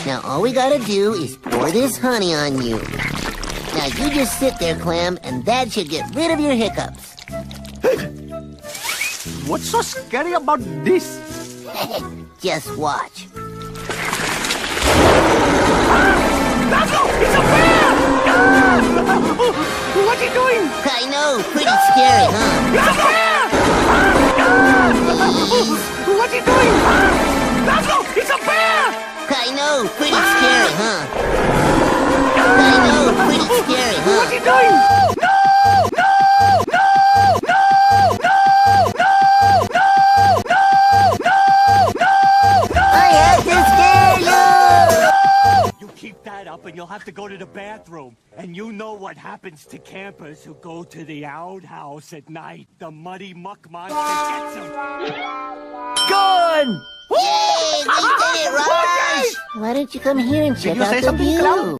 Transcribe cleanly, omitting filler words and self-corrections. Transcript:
Now all we gotta do is pour this honey on you. Now you just sit there, Clam, and that should get rid of your hiccups. What's so scary about this? Just watch. It's a bear! What's he doing? I know, pretty scary, huh? It's a bear! What's he doing? It's a bear! I know, pretty scary, huh? I know, pretty scary, huh? What's he doing? I have to scare you! You keep that up and you'll have to go to the bathroom. And you know what happens to campers who go to the outhouse at night. The muddy muck monster gets them. Gone! Yay, we did it, Raj! Why don't you come here and check out the view?